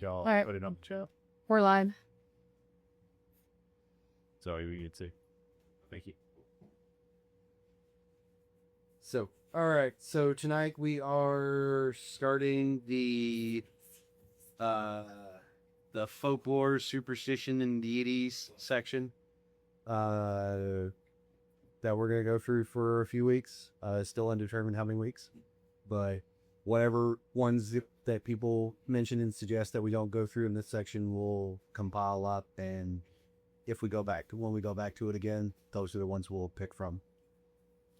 Y'all All right. put it on the chat. We're live. So we can see. Thank you. So, all right. So tonight we are starting the folklore, superstition, and deities section. That we're gonna go through for a few weeks. Still undetermined how many weeks, but whatever ones that people mention and suggest that we don't go through in this section, we'll compile up, and when we go back to it again, those are the ones we'll pick from.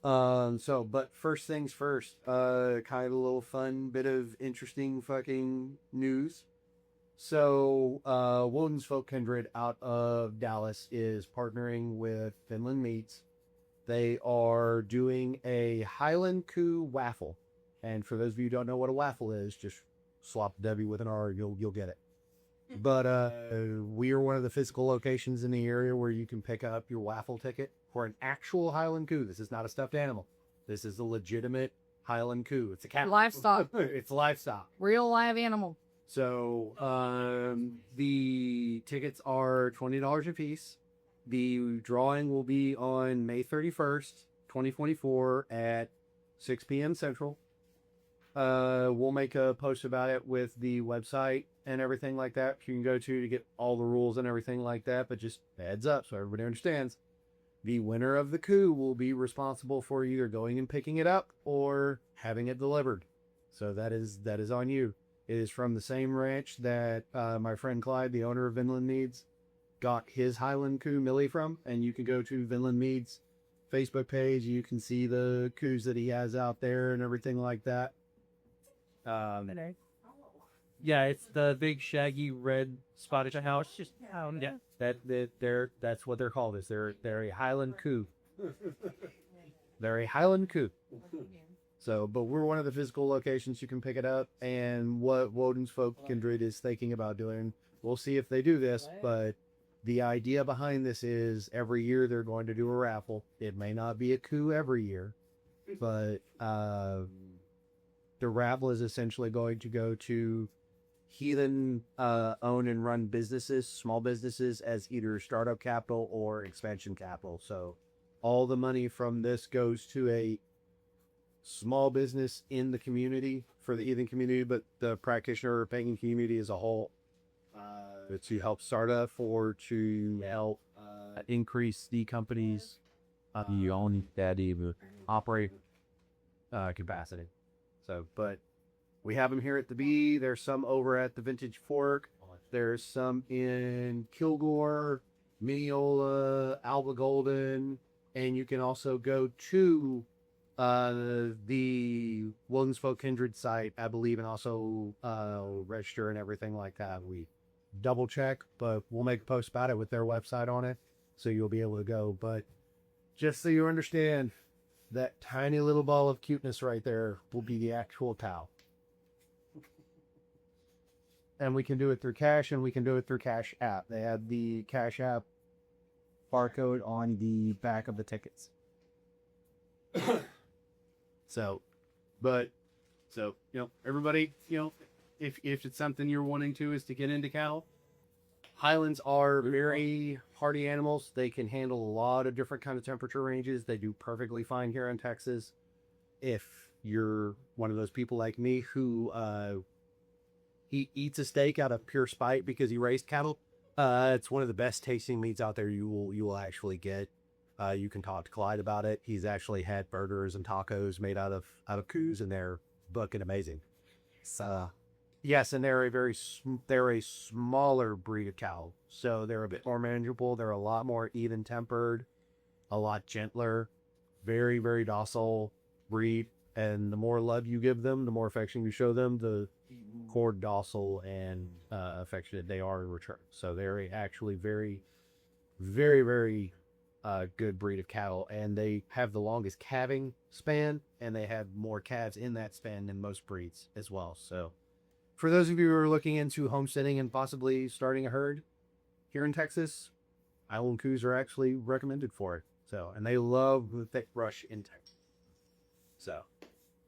But first things first, kind of a little fun bit of interesting fucking news. So, Woden's Folk Kindred out of Dallas is partnering with Finland Meats. They are doing a Highland Coup waffle. And for those of you who don't know what a waffle is, just swap W with an R, you'll get it. But we are one of the physical locations in the area where you can pick up your waffle ticket for an actual Highland Coup. This is not a stuffed animal. This is a legitimate Highland Coup. It's a cat. Livestock. It's livestock. Real live animal. So the tickets are $20 a piece. The drawing will be on May 31st, 2024 at 6 p.m. Central. We'll make a post about it with the website and everything like that. You can go to get all the rules and everything like that, but just heads up so everybody understands. The winner of the coup will be responsible for either going and picking it up or having it delivered. So that is on you. It is from the same ranch that my friend Clyde, the owner of Vinland Meads, got his Highland Coup Millie from. And you can go to Vinland Meads' Facebook page. You can see the coups that he has out there and everything like that. Yeah, it's the big shaggy red spotted house. Just Yeah, that's what they're called. They're a Highland Coup. They're a Highland Coup. So, but we're one of the physical locations you can pick it up, and what Woden's Folk Kindred is thinking about doing. We'll see if they do this, but the idea behind this is every year they're going to do a raffle. It may not be a coup every year, but the raffle is essentially going to go to heathen own and run businesses, small businesses, as either startup capital or expansion capital. So all the money from this goes to a small business in the community for the heathen community, but the practitioner or pagan community as a whole, to help start up or to help increase the company's operate capacity. So, but we have them here at the B. There's some over at the Vintage Fork. There's some in Kilgore, Mineola, Alba Golden, and you can also go to the Woden's Folk Kindred site, I believe, and also register and everything like that. We double check, but we'll make a post about it with their website on it, so you'll be able to go. But just so you understand, that tiny little ball of cuteness right there will be the actual cow. And we can do it through Cash, and we can do it through Cash App. They have the Cash App barcode on the back of the tickets. So, everybody, if it's something you're wanting to is to get into cattle, Highlands are very hardy animals. They can handle a lot of different kind of temperature ranges. They do perfectly fine here in Texas. If you're one of those people like me who he eats a steak out of pure spite because he raised cattle, it's one of the best tasting meats out there you will actually get. You can talk to Clyde about it. He's actually had burgers and tacos made out of coups, and they're fucking amazing. Yes, and they're a smaller breed of cow, so they're a bit more manageable. They're a lot more even tempered, a lot gentler, very, very docile breed. And the more love you give them, the more affection you show them, the more docile and affectionate they are in return. So they're actually very, very, very good breed of cattle, and they have the longest calving span, and they have more calves in that span than most breeds as well. So for those of you who are looking into homesteading and possibly starting a herd here in Texas, Highland coups are actually recommended for it. So, and they love the thick brush in Texas. So,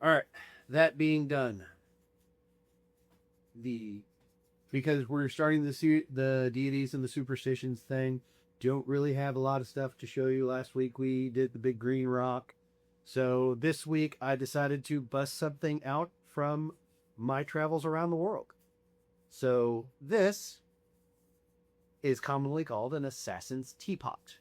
all right, that being done, the because we're starting to see the deities and the superstitions thing. Don't really have a lot of stuff to show you. Last week we did the big green rock. So this week I decided to bust something out from my travels around the world. So this is commonly called an assassin's teapot.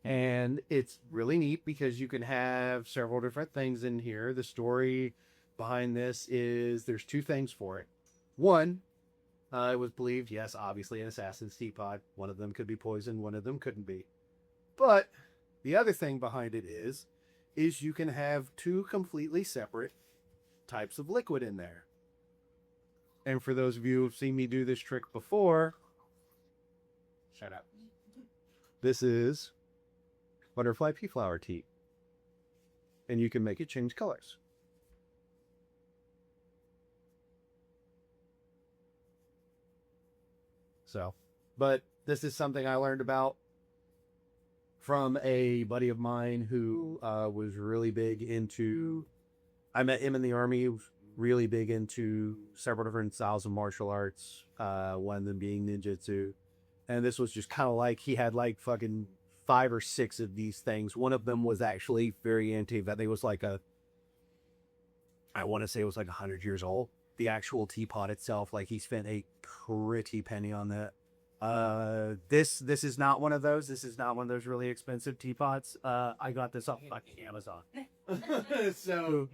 And it's really neat because you can have several different things in here. The story behind this is there's two things for it. One, it was believed, yes, obviously an assassin's teapot. One of them could be poisoned, one of them couldn't be. But the other thing behind it is you can have two completely separate types of liquid in there. And for those of you who've seen me do this trick before, shut up. This is butterfly pea flower tea. And you can make it change colors. So, but this is something I learned about from a buddy of mine who was really big into, I met him in the army. He was really big into several different styles of martial arts, one of them being ninjutsu. And this was just kind of like, he had like fucking 5 or 6 of these things. One of them was actually very antique. That they was like I want to say it was like 100 years old. The actual teapot itself, like he spent a pretty penny on that. This is not one of those. This is not one of those really expensive teapots. I got this off fucking Amazon. So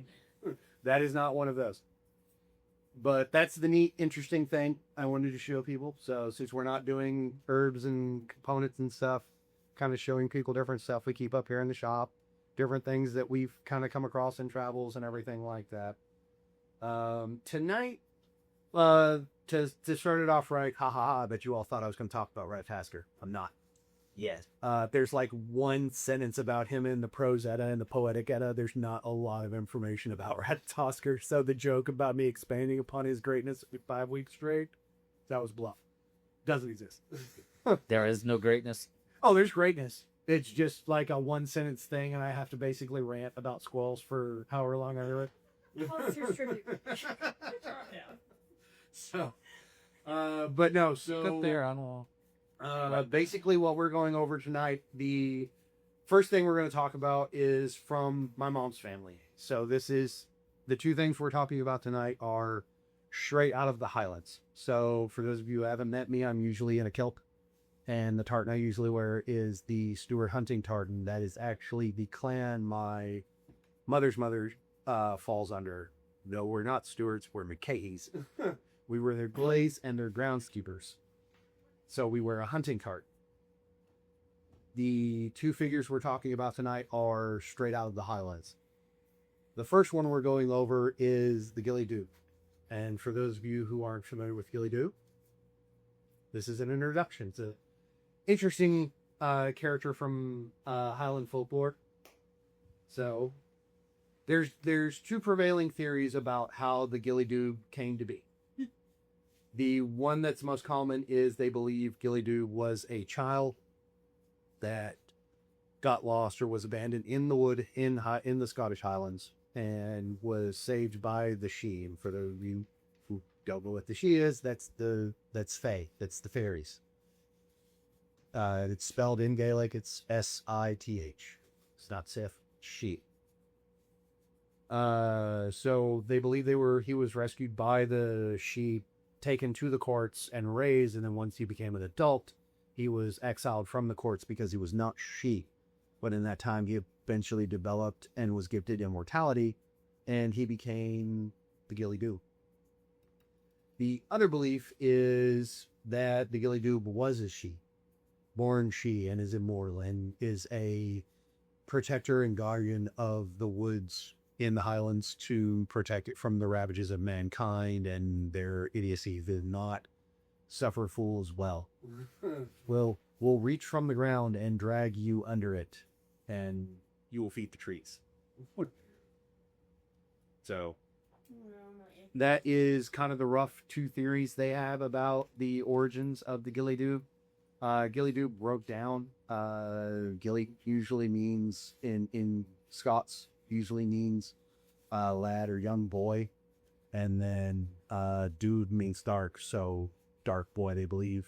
that is not one of those. But that's the neat, interesting thing I wanted to show people. So since we're not doing herbs and components and stuff, kind of showing people different stuff we keep up here in the shop, different things that we've kind of come across in travels and everything like that. Tonight, to start it off right, I bet you all thought I was going to talk about Rat Tasker. I'm not. Yes. There's like one sentence about him in the prose Edda and the poetic Edda. There's not a lot of information about Rat Tasker. So the joke about me expanding upon his greatness 5 weeks straight, that was bluff. Doesn't exist. There is no greatness. Oh, there's greatness. It's just like a one sentence thing, and I have to basically rant about squirrels for however long I do it. So, but no, so There, I don't know. basically what we're going over tonight, the first thing we're going to talk about is from my mom's family. So this is, the two things we're talking about tonight are straight out of the Highlands. So for those of you who haven't met me, I'm usually in a kilt, and the tartan I usually wear is the Stuart hunting tartan. That is actually the clan my mother's mother falls under. No, we're not Stuarts, we're McKays. We were their glaze and their groundskeepers. So we wear a hunting cart. The two figures we're talking about tonight are straight out of the Highlands. The first one we're going over is the Ghillie Dhu. And for those of you who aren't familiar with Ghillie Dhu, this is an introduction. It's an interesting character from Highland folklore. So there's two prevailing theories about how the Ghillie Dhu came to be. The one that's most common is they believe Ghillie Dhu was a child that got lost or was abandoned in the wood in the Scottish Highlands and was saved by the Sidhe. And for those of you who don't know what the Sidhe is, that's Fae. That's the fairies. It's spelled in Gaelic. It's S-I-T-H. It's not Sif. Sidhe. So they believe he was rescued by the Sidhe, taken to the courts and raised, and then once he became an adult, he was exiled from the courts because he was not Sidhe. But in that time, he eventually developed and was gifted immortality, and he became the Ghillie Dhu. The other belief is that the Ghillie Dhu was a Sidhe, born Sidhe, and is immortal, and is a protector and guardian of the woods in the Highlands to protect it from the ravages of mankind and their idiocy, to not suffer fools well. We'll reach from the ground and drag you under it, and you will feed the trees. So that is kind of the rough two theories they have about the origins of the Ghillie Dhu. Ghillie Dhu broke down. Ghillie usually means in Scots usually means lad or young boy. And then dude means dark, so dark boy, they believe.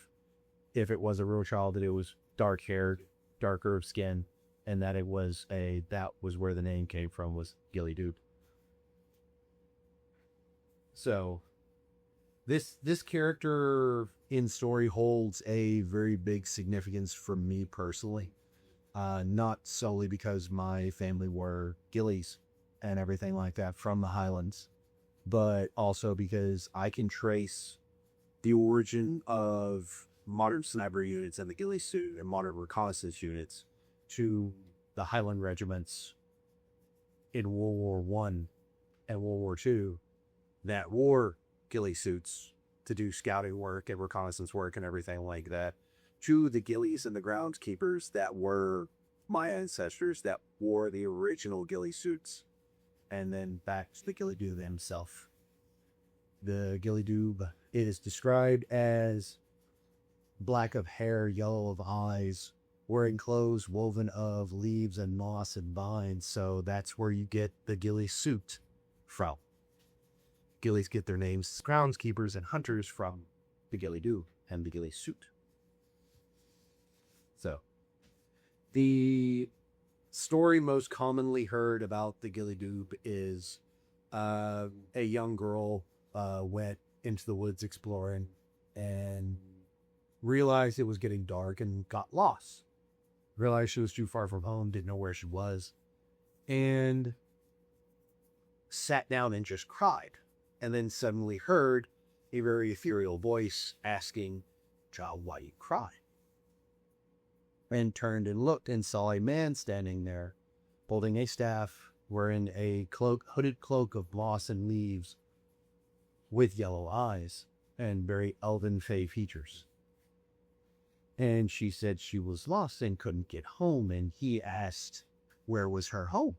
If it was a real child, that it was dark haired, darker of skin, and that that was where the name came from, was Ghillie Dhu. So this character in story holds a very big significance for me personally. Not solely because my family were Gillies and everything like that from the Highlands, but also because I can trace the origin of modern sniper units and the ghillie suit and modern reconnaissance units to the Highland regiments in World War One and World War II that wore ghillie suits to do scouting work and reconnaissance work and everything like that, to the ghillies and the groundskeepers that were my ancestors that wore the original ghillie suits, and then back to the Ghillie Dhu himself. The Ghillie Dhu is described as black of hair, yellow of eyes, wearing clothes woven of leaves and moss and vines, so that's where you get the ghillie suit from. Ghillies get their names, groundskeepers and hunters, from the Ghillie Dhu and the ghillie suit. So, the story most commonly heard about the Ghillie Dhu is a young girl went into the woods exploring and realized it was getting dark and got lost. Realized she was too far from home, didn't know where she was, and sat down and just cried. And then suddenly heard a very ethereal voice asking, "Child, why you cry?" And turned and looked and saw a man standing there, holding a staff, wearing a hooded cloak of moss and leaves, with yellow eyes and very elven fey features. And she said she was lost and couldn't get home, and he asked where was her home.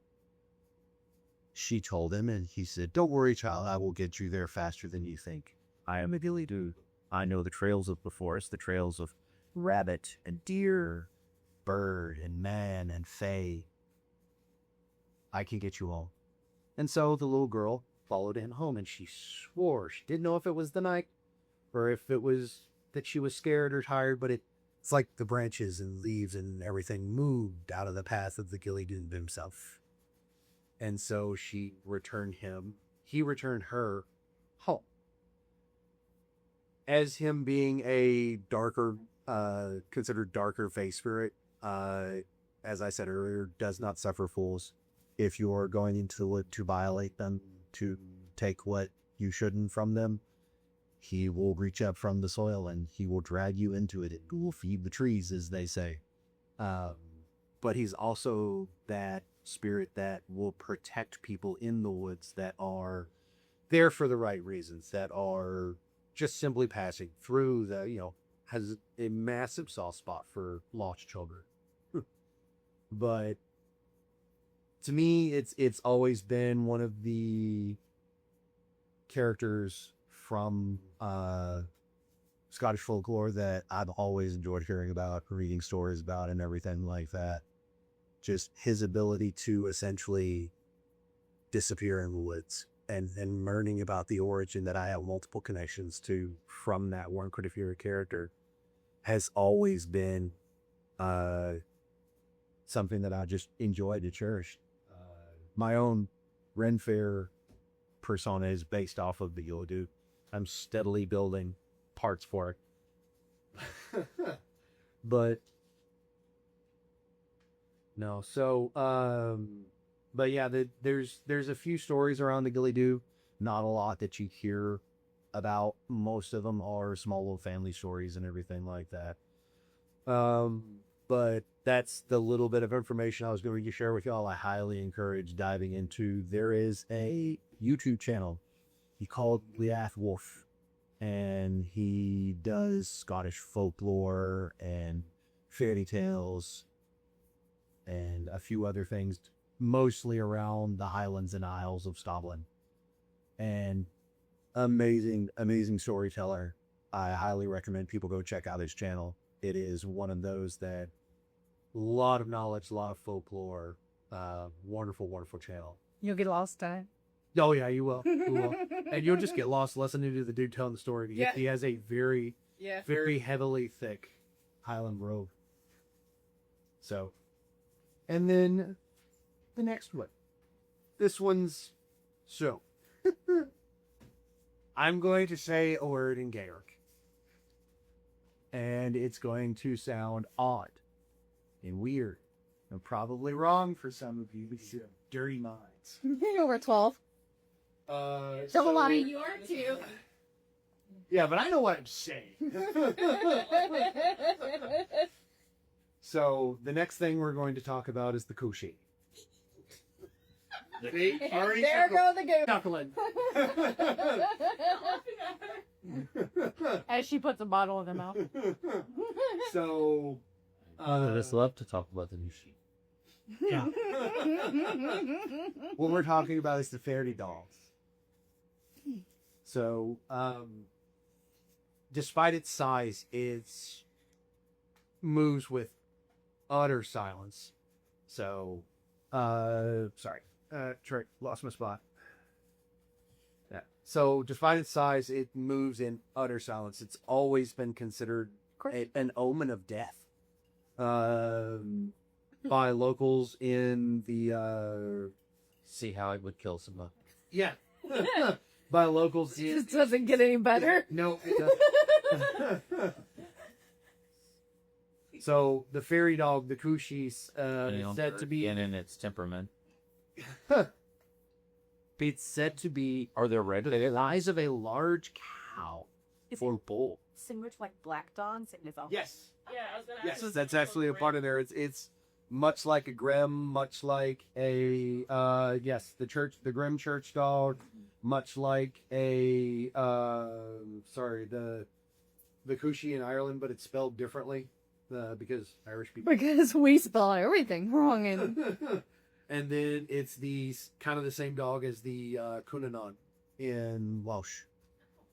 She told him, and he said, "Don't worry, child, I will get you there faster than you think. I am a Ghillie Dhu. I know the trails of the forest, the trails of rabbit and deer, bird and man and fey. I can get you home." And so the little girl followed him home, and she swore she didn't know if it was the night or if it was that she was scared or tired, but it's like the branches and leaves and everything moved out of the path of the Ghillie Dhu himself. And so he returned her home. As him being a darker, considered darker face spirit, as I said earlier, does not suffer fools. If you are going into the wood to violate them, to take what you shouldn't from them, he will reach up from the soil and he will drag you into it. It will feed the trees, as they say. But he's also that spirit that will protect people in the woods that are there for the right reasons, that are just simply passing through has a massive soft spot for lost children. But to me, it's always been one of the characters from Scottish folklore that I've always enjoyed hearing about, reading stories about, and everything like that. Just his ability to essentially disappear in the woods, and learning about the origin that I have multiple connections to from that one particular character has always been something that I just enjoyed and cherished. My own Ren Fair persona is based off of the Ghillie Dhu. I'm steadily building parts for it. But no, so but yeah, there's a few stories around the Ghillie Dhu, not a lot that you hear about. Most of them are small little family stories and everything like that. But that's the little bit of information I was going to share with y'all. I highly encourage diving into. There is a YouTube channel he called Leath Wolf, and he does Scottish folklore and fairy tales and a few other things, mostly around the Highlands and Isles of Scotland. And amazing storyteller. I highly recommend people go check out his channel. It is one of those that a lot of knowledge, a lot of folklore, wonderful channel. You'll get lost, time. Oh yeah, you will. You will. And you'll just get lost listening to the dude telling the story. He has a very, very heavily thick Highland robe. So, and then the next one. This one's so. I'm going to say a word in Gaelic. And it's going to sound odd and weird and probably wrong for some of you because you have dirty minds. Over 12. Double on it. You are too. Yeah, but I know what I'm saying. So the next thing we're going to talk about is the Kushi. There go the goose. Chuckling. As she puts a bottle in her mouth. So, I just love to talk about the new sheet. yeah. What we're talking about is the fairy dolls. So, despite its size, it moves with utter silence. So, sorry. Trick, lost my spot. Yeah. So, despite its size, it moves in utter silence. It's always been considered an omen of death by locals in the. See how it would kill somebody. Yeah. By locals in. This doesn't get any better. No, it doesn't. So, the fairy dog, the Kushi, is said to be. And in its temperament. It's said to be Are there red? the size of a large cow or bull. Similar to like black dogs in Nizal. Yes. Yeah, I was gonna Yes, that's actually a part of there. It's much like a Grimm, much like a the Grimm church dog, much like a the Kushi in Ireland, but it's spelled differently because Irish people. Because we spell everything wrong. And And then it's the kind of the same dog as the Cunanan in Welsh.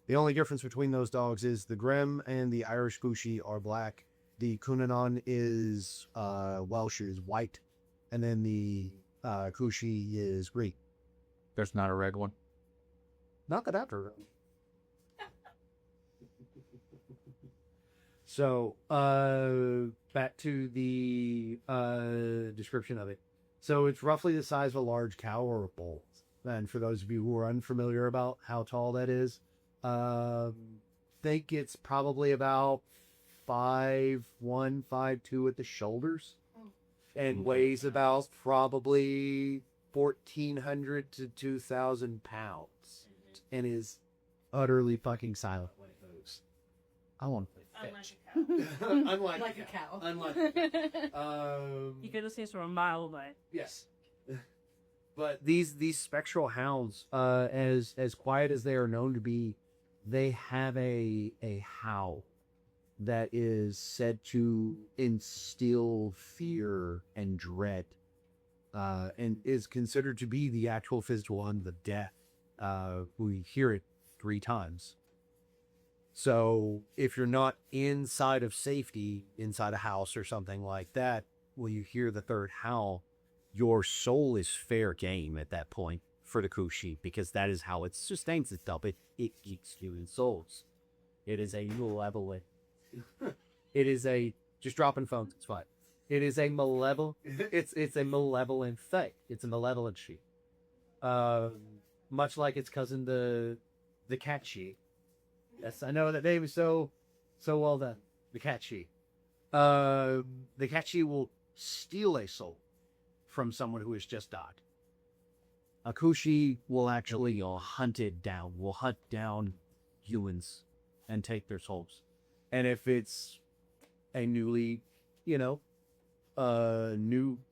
The only difference between those dogs is the Grimm and the Irish Kushi are black. The Cunanan is Welsh is white, and then the Kushi is green. There's not a red one. Not that I've heard of. So, back to the description of it. So it's roughly the size of a large cow or a bull. And for those of you who are unfamiliar about how tall that is, think it's probably about 5'1", 5'2" at the shoulders, and weighs about probably 1,400 to 2,000 pounds, and is utterly fucking silent when it moves. I want to play fetch. Unlike a cow. Unlike. You could listen from a mile away. Yes. But these spectral hounds, as quiet as they are known to be, they have a howl that is said to instill fear and dread, and is considered to be the actual physical end of death. We hear it 3 times. So if you're not inside of safety, inside a house or something like that, when you hear the 3rd howl, your soul is fair game at that point for the Kushi, because that is how it sustains itself. It eats human souls. It is a malevolent. It is a just dropping phones. It's fine. It is a malevolent. It's a malevolent thing. It's a malevolent she. Much like its cousin the cat she. Yes, I know that name is so well done. The cat she. The cat she will steal a soul from someone who has just died. A Kushi will actually hunt it down. Will hunt down humans and take their souls. And if it's a newly, new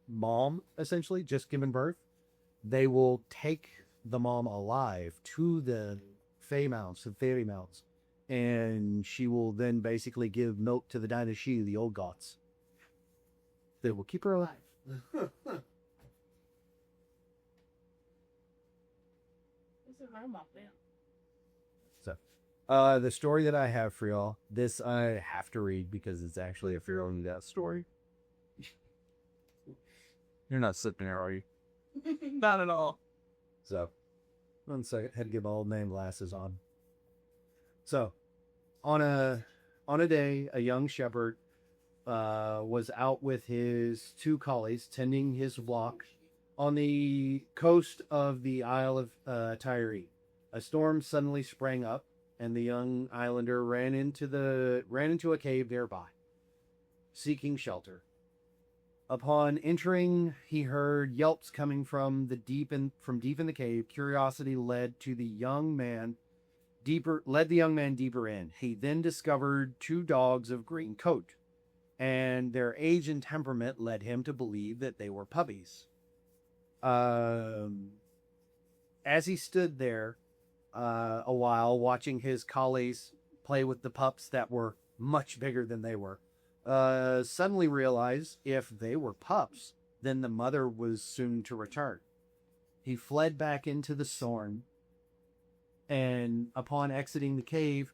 mom, essentially, just given birth, they will take the mom alive to the fairy mounts, and she will then basically give milk to the Dynasty, the old gods. They will keep her alive. So, the story that I have for y'all, this I have to read because it's actually a Fear Only Death story. You're not slipping there, are you? Not at all. So, 1 second. Had to get my old name glasses on. So, on a day, a young shepherd was out with his 2 collies tending his flock on the coast of the Isle of Tyre. A storm suddenly sprang up, and the young islander ran into a cave nearby, seeking shelter. Upon entering, he heard yelps coming from deep in the cave. Curiosity led the young man deeper in. He then discovered 2 dogs of green coat, and their age and temperament led him to believe that they were puppies. As he stood there a while watching his collies play with the pups that were much bigger than they were, suddenly realized if they were pups, then the mother was soon to return. He fled back into the storm, and upon exiting the cave,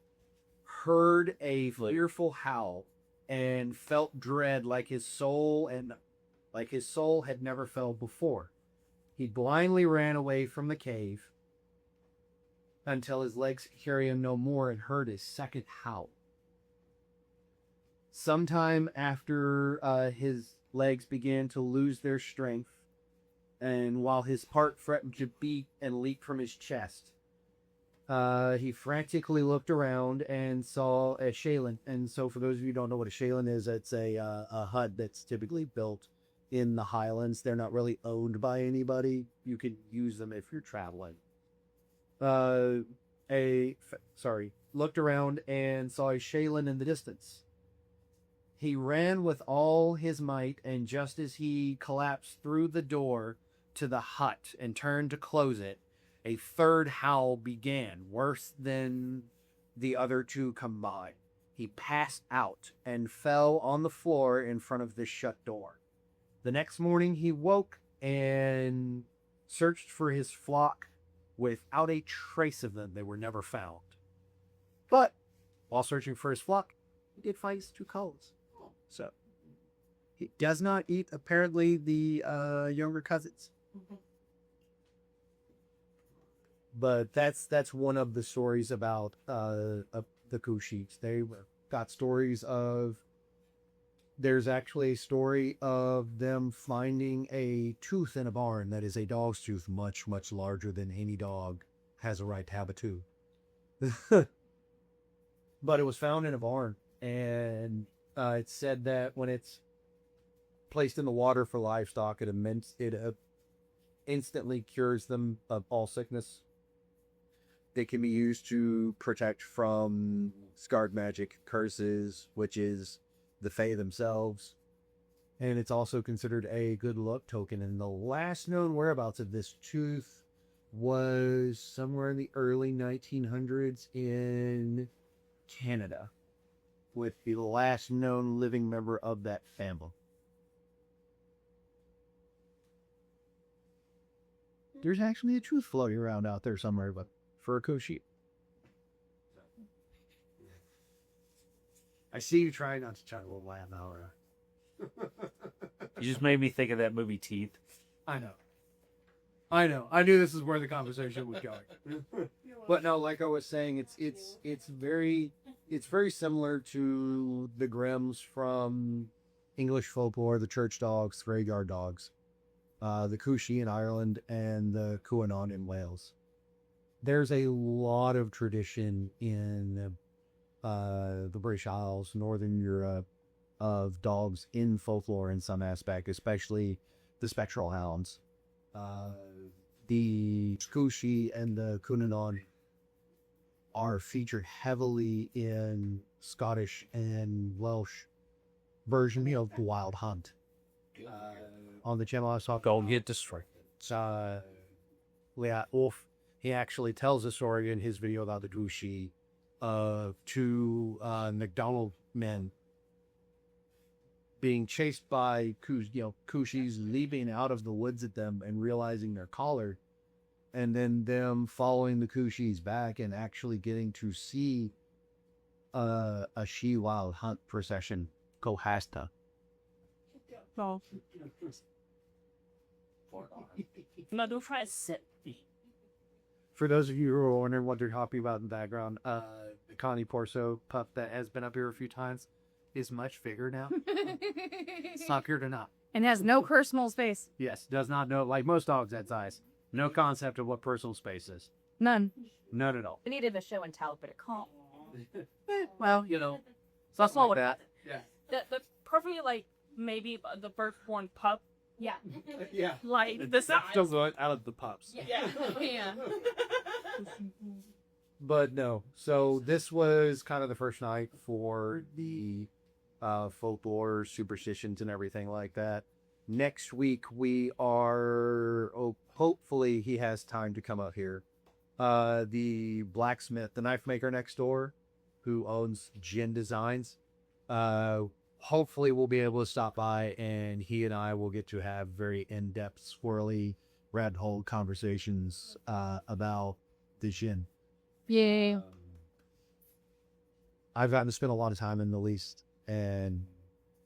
heard a fearful howl and felt dread like his soul had never felt before. He blindly ran away from the cave until his legs could carry him no more and heard his second howl. Sometime after his legs began to lose their strength, and while his heart threatened to beat and leap from his chest, he frantically looked around and saw a shalin. And so for those of you who don't know what a shalin is, it's a hut that's typically built in the Highlands. They're not really owned by anybody. You can use them if you're traveling. Looked around and saw a shalin in the distance. He ran with all his might, and just as he collapsed through the door to the hut and turned to close it, a third howl began, worse than the other 2 combined. He passed out and fell on the floor in front of the shut door. The next morning he woke and searched for his flock. Without a trace of them, they were never found. But while searching for his flock, he did find his 2 collies. So he does not eat, apparently, the younger cousins. But that's one of the stories about the Cúshíes. They got stories of. There's actually a story of them finding a tooth in a barn that is a dog's tooth, much, much larger than any dog has a right to have a tooth. But it was found in a barn, and it's said that when it's placed in the water for livestock, it instantly cures them of all sickness. They can be used to protect from scarred magic, curses, witches, the Fae themselves, and it's also considered a good luck token. And the last known whereabouts of this tooth was somewhere in the early 1900s in Canada, with the last known living member of that family. There's actually a tooth floating around out there somewhere, but for a Cúshíe. I see you trying not to try a little laugh now, You just made me think of that movie Teeth. I know. I knew this is where the conversation was going. But no, like I was saying, it's very similar to the Grimms from English folklore, the church dogs, graveyard dogs, the Cúshíe in Ireland, and the Cuanon in Wales. There's a lot of tradition in the British Isles, Northern Europe, of dogs in folklore in some aspect, especially the spectral hounds. The Cúshíe and the Cuanon are featured heavily in Scottish and Welsh version of the Wild Hunt. On the channel I saw, Don't get distracted. Ulf, he actually tells a story in his video about the Cúshíe of 2 McDonald men being chased by Cúshíes, leaping out of the woods at them and realizing they're collared, and then them following the Cúshíes back and actually getting to see a she wild hunt procession go hasta. Well, no, don't try to sit me. For those of you who are wondering what they're talking about in the background, the Connie Porso pup that has been up here a few times is much bigger now. It's not here to not. And has no personal space. Yes, does not know, like most dogs that size. No concept of what personal space is. None. None at all. We needed a show and tell, but it can't. Well, something like that. The perfectly like maybe the firstborn pup. Yeah. Yeah. Like the size. Still going out of the pups. Yeah. Yeah. But no, so this was kind of the first night for the folklore, superstitions, and everything like that. Next week we are, hopefully he has time to come up here. The blacksmith, the knife maker next door, who owns Jin Designs, hopefully we'll be able to stop by, and he and I will get to have very in-depth, swirly, red hole conversations about the Jin. Yay. I've gotten to spend a lot of time in the East, and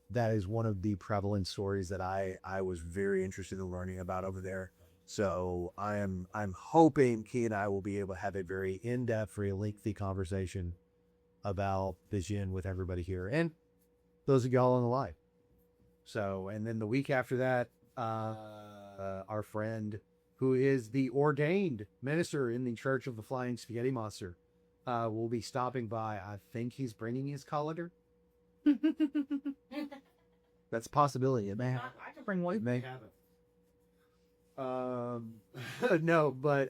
that is one of the prevalent stories that I was very interested in learning about over there. So I'm hoping Key and I will be able to have a very in-depth, very lengthy conversation about the Jin with everybody here and those of y'all on the live. So, and then the week after that, our friend who is the ordained minister in the Church of the Flying Spaghetti Monster, will be stopping by. I think he's bringing his colander. That's a possibility. It may happen. I can bring one. It may no, but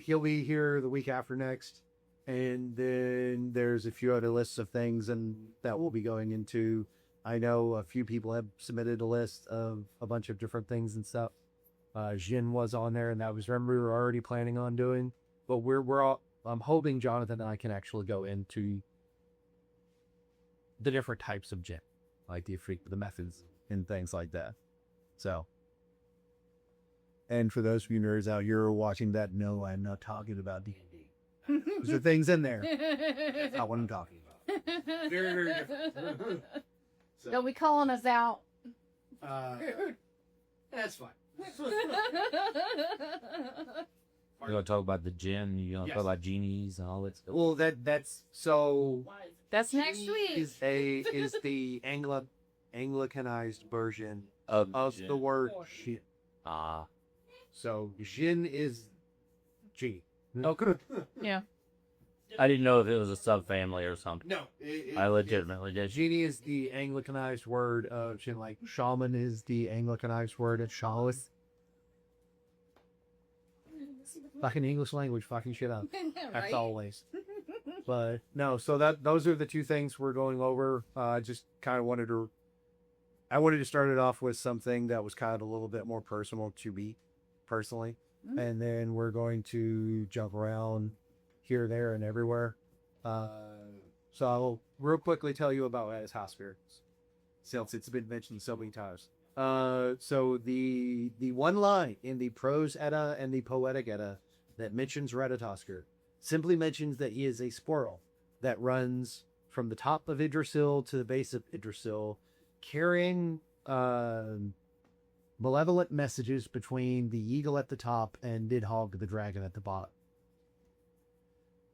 he'll be here the week after next, and then there's a few other lists of things and that we'll be going into. I know a few people have submitted a list of a bunch of different things and stuff. Jin was on there, and that was remember we were already planning on doing. But we're all. I'm hoping Jonathan and I can actually go into the different types of Jin, like the methods and things like that. So. And for those of you nerds out here watching that, no, I'm not talking about D&D. There's things in there. That's not what I'm talking about. Very, very different. So, Don't be calling us out. that's fine. You're gonna talk about the Jinn. You're gonna Yes. talk about genies and all that stuff. Well, that's so. That's next week. Is the Anglicanized version Of of Jinn. the word Jin. Ah, So Jin is G. oh, good. Yeah. I didn't know if it was a subfamily or something. No, I legitimately did. Genie is the Anglicanized word of Jin, like shaman is the Anglicanized word of Shawless. Fucking English language, fucking shit up. That's always. But no, so those are the two things we're going over. I just kind of wanted to start it off with something that was kind of a little bit more personal to me, personally. Mm-hmm. And then we're going to jump around here, there, and everywhere. So I'll real quickly tell you about his house spirits, since it's been mentioned so many times. So the one line in the prose Edda and the poetic Edda that mentions Ratatoskr simply mentions that he is a squirrel that runs from the top of Yggdrasil to the base of Yggdrasil, carrying malevolent messages between the eagle at the top and Nidhogg the dragon at the bottom.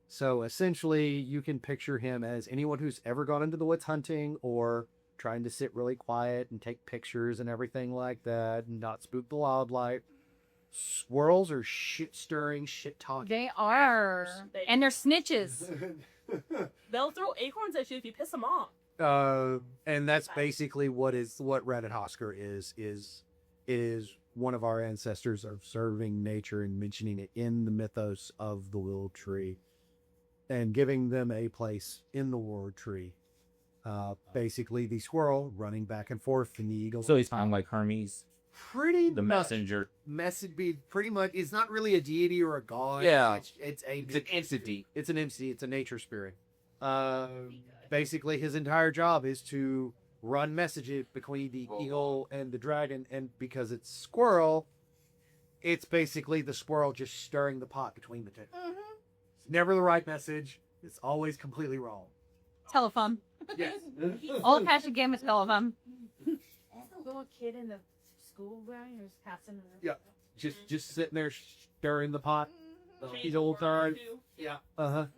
So essentially, you can picture him as anyone who's ever gone into the woods hunting or trying to sit really quiet and take pictures and everything like that and not spook the wildlife. Squirrels are shit-stirring, shit-talking. They are. And they're snitches. They'll throw acorns at you if you piss them off. And that's basically what Ratatoskr is one of our ancestors of serving nature and mentioning it in the mythos of the World Tree and giving them a place in the World Tree. Basically the squirrel running back and forth and the eagle. So he's kind of like Hermes, Pretty the much. messenger. Be pretty much. It's not really a deity or a god. Yeah. It's an entity. It's an entity. It's a nature spirit. Basically, his entire job is to run messages between the eagle and the dragon, and because it's squirrel, it's basically the squirrel just stirring the pot between the two. Mm-hmm. It's never the right message. It's always completely wrong. Telephone. Yes. All the passion game is telephone. Little kid in the school ground who's passing. Yeah. Just sitting there stirring the pot. He's old third. Yeah.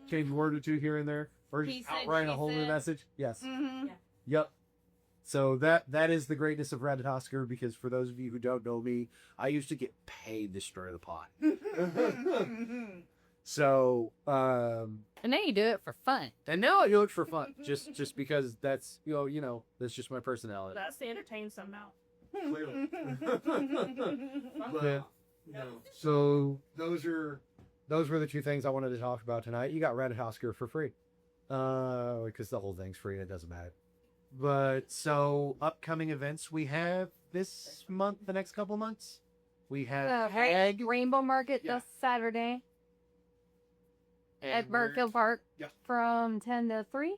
Change a word or two here and there. Or He just said, outright a she whole new said. message. Yes. Mm-hmm. Yep. So that is the greatness of Ratatosker, because for those of you who don't know me, I used to get paid to stir the pot. So, And now you do it for fun. and now I do it for fun, just because that's that's just my personality. That's to entertain somehow. Clearly. But, so those were the two things I wanted to talk about tonight. You got Ratatosker for free, because the whole thing's free and it doesn't matter. But so upcoming events we have this month, the next couple months, we have Hag Rainbow Market Yeah. this Saturday at and we're- Burkeville Park Yeah. from 10 to 3.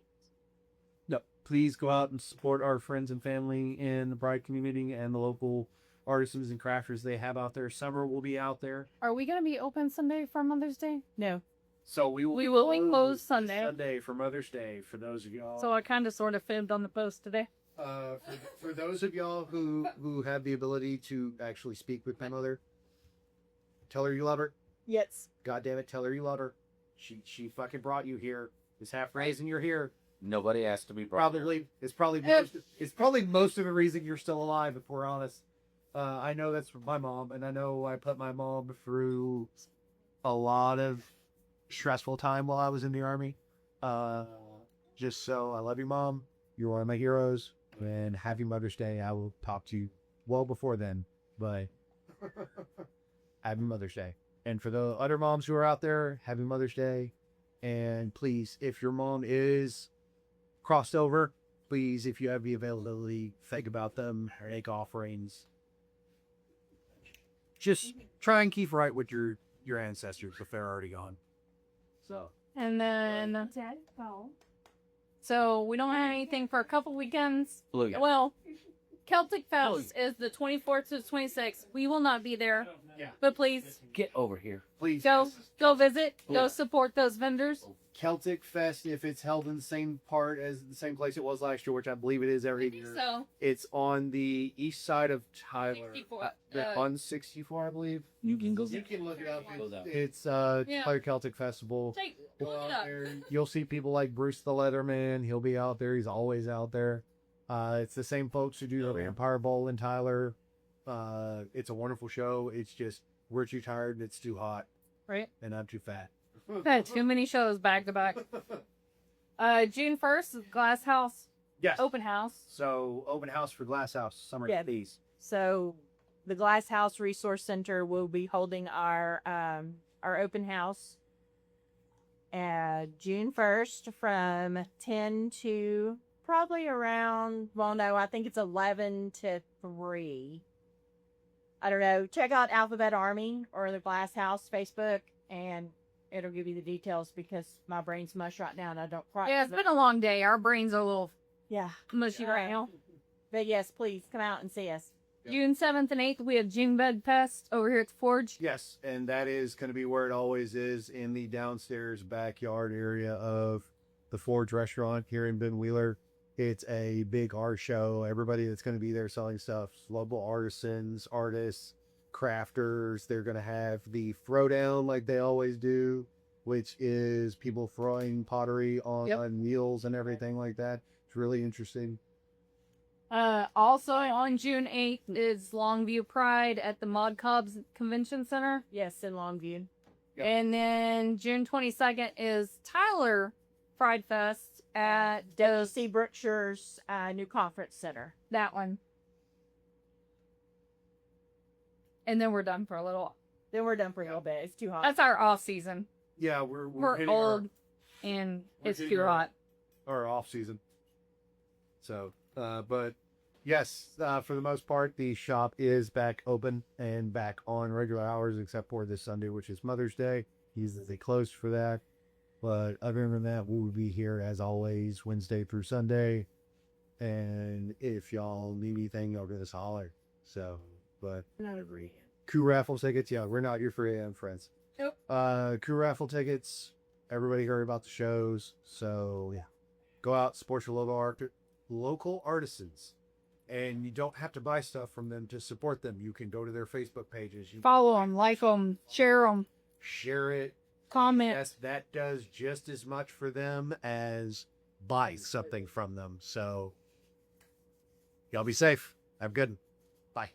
No, please go out and support our friends and family in the Bride community and the local artisans and crafters they have out there. Summer will be out there. Are we going to be open Sunday for Mother's Day? No. So we will We will be closed Sunday. Sunday for Mother's Day for those of y'all. So I kind of sort of fibbed on the post today. For those of y'all who have the ability to actually speak with my mother, tell her you love her. Yes. God damn it, tell her you love her. She fucking brought you here. It's half the reason you're here. Nobody asked to be brought. It's probably most of the reason you're still alive, if we're honest. I know that's from my mom, and I know I put my mom through a lot of stressful time while I was in the army. Just so I love you, Mom. You're one of my heroes. And happy Mother's Day. I will talk to you well before then, but happy Mother's Day. And for the other moms who are out there, happy Mother's Day. And please, if your mom is crossed over, please, if you have the availability, think about them, make offerings. Just try and keep right with your ancestors if they're already gone. So, And then, so we don't have anything for a couple weekends. Blue guy. Well, Celtic Fest is the 24th to the 26th. We will not be there. Yeah. But please, Get over here. please, go visit. Yeah. Go support those vendors. Celtic Fest, if it's held in the same place it was last year, which I believe it is every year. So, It's on the east side of Tyler. 64. On 64, I believe. You can go. You can look it up. Go down. It's Yeah. Tyler Celtic Festival. Look it up. You'll see people like Bruce the Leatherman. He'll be out there. He's always out there. It's the same folks who do the Vampire Bowl in Tyler. It's a wonderful show. It's just we're too tired and it's too hot. Right. And I'm too fat. I've had too many shows back to back. June 1st is Glass House Yes. Open House. So open house for Glass House Summer Yeah. Please. So the Glass House Resource Center will be holding our open house June 1st from 10 to probably around, well, no, I think it's 11 to 3. I don't know. Check out Alphabet Army or the Glass House Facebook, and it'll give you the details because my brain's mush right now and I don't quite. Yeah, it's been a long day. Our brains are a little Yeah. mushy right now. But yes, please come out and see us. June 7th and 8th, we have June Bed Fest over here at the Forge. Yes, and that is going to be where it always is, in the downstairs backyard area of the Forge restaurant here in Ben Wheeler. It's a big art show. Everybody that's going to be there selling stuff, local artisans, artists, crafters. They're going to have the throwdown like they always do, which is people throwing pottery on wheels and everything like that. It's really interesting. Also on June 8th is Longview Pride at the Mod Cubs Convention Center. Yes, in Longview. Yep. And then June 22nd is Tyler Pride Fest at W.C. Brookshire's new conference center. that one. And then we're done for a little. Then we're done for a little bit. It's too hot. That's our off season. Yeah, we're We're hitting old and we're it's hitting too hot. our off season. So, but yes, for the most part, the shop is back open and back on regular hours, except for this Sunday, which is Mother's Day. They closed for that. But other than that, we'll be here as always, Wednesday through Sunday. And if y'all need anything, y'all give us a holler. So, but not agree. crew raffle tickets, yeah, we're not your 3 a.m. friends. Nope. Crew raffle tickets, everybody heard about the shows. So, yeah. Go out, support your local artisans. And you don't have to buy stuff from them to support them. You can go to their Facebook pages. Follow them, like them, share them. share it. Comment. That does just as much for them as buy something from them. So y'all be safe. Have a good one. Bye.